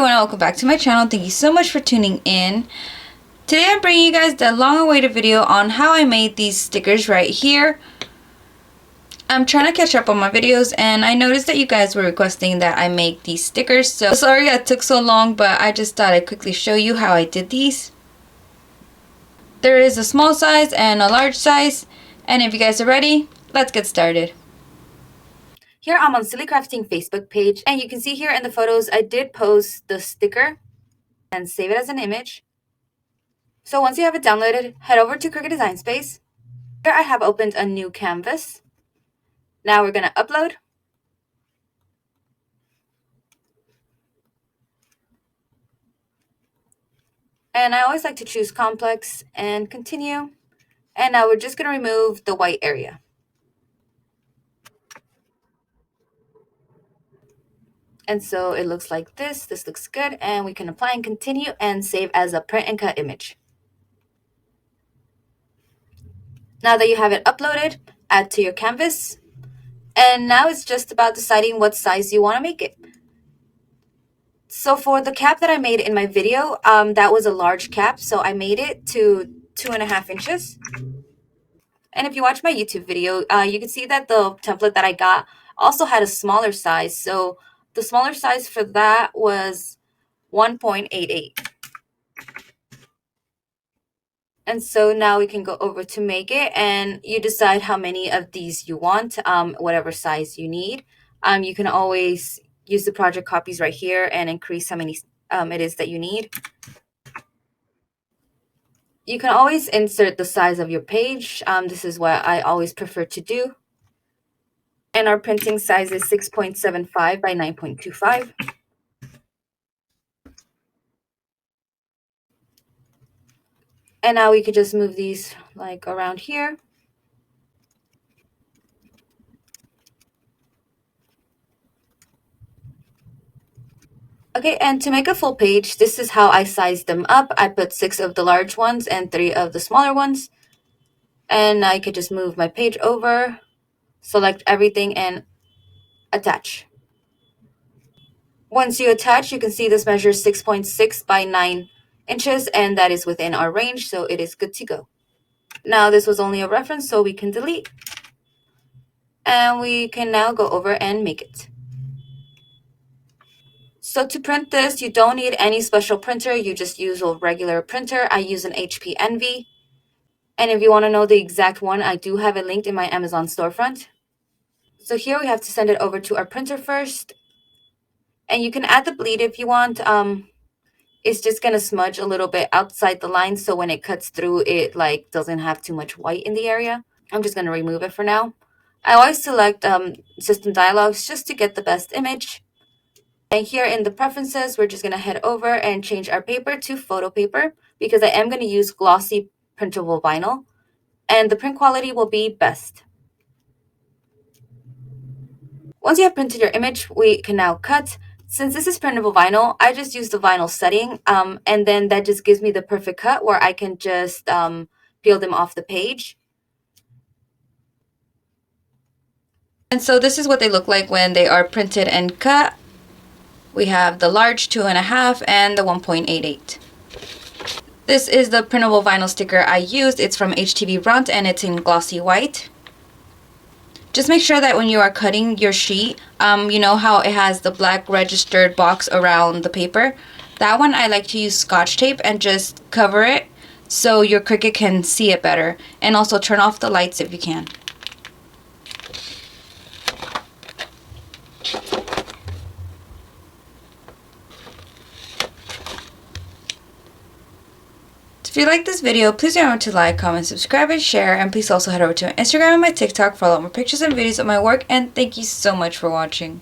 everyone, welcome back to my channel. Thank you so much for tuning in. Today I'm bringing you guys the long-awaited video on how I made these stickers right here. I'm trying to catch up on my videos and I noticed that you guys were requesting that I make these stickers. So sorry that took so long, but I just thought I'd quickly show you how I did these. There is a small size and a large size, and if you guys are ready, let's get started. Here I'm on Silly Crafting Facebook page, and you can see here in the photos I did post the sticker and save it as an image. So once you have it downloaded, head over to Cricut Design Space. Here I have opened a new canvas. Now we're going to upload. And I always like to choose complex and continue. And now we're just going to remove the white area. And so it looks like this. This looks good, and we can apply and continue and save as a print and cut image. Now that you have it uploaded, add to your canvas. And now it's just about deciding what size you want to make it. So for the cap that I made in my video, that was a large cap. So I made it to 2.5 inches. And if you watch my YouTube video, you can see that the template that I got also had a smaller size. So the smaller size for that was 1.88. And so now we can go over to make it, and you decide how many of these you want, whatever size you need. You can always use the project copies right here and increase how many it is that you need. You can always insert the size of your page. This is what I always prefer to do. And our printing size is 6.75 by 9.25. And now we could just move these like around here. Okay, and to make a full page, this is how I sized them up. I put 6 of the large ones and 3 of the smaller ones. And I could just move my page over, select everything, and attach. Once you attach, you can see this measures 6.6 by 9 inches, and that is within our range, so it is good to go. Now this was only a reference, so we can delete. And we can now go over and make it. So to print this, you don't need any special printer. You just use a regular printer. I use an HP Envy. And if you want to know the exact one, I do have it linked in my Amazon storefront. So here we have to send it over to our printer first. And you can add the bleed if you want. It's just going to smudge a little bit outside the line, so when it cuts through, it like doesn't have too much white in the area. I'm just going to remove it for now. I always select system dialogues just to get the best image. And here in the preferences, we're just going to head over and change our paper to photo paper, because I am going to use glossy printable vinyl, and the print quality will be best. Once you have printed your image, we can now cut. Since this is printable vinyl, I just use the vinyl setting, and then that just gives me the perfect cut where I can just peel them off the page. And so this is what they look like when they are printed and cut. We have the large 2.5 and the 1.88. This is the printable vinyl sticker I used. It's from HTV Brunt and it's in glossy white. Just make sure that when you are cutting your sheet, you know how it has the black registered box around the paper? That one I like to use Scotch tape and just cover it so your Cricut can see it better. And also turn off the lights if you can. If you like this video, please remember to like, comment, subscribe, and share. And please also head over to my Instagram and my TikTok for a lot more pictures and videos of my work. And thank you so much for watching.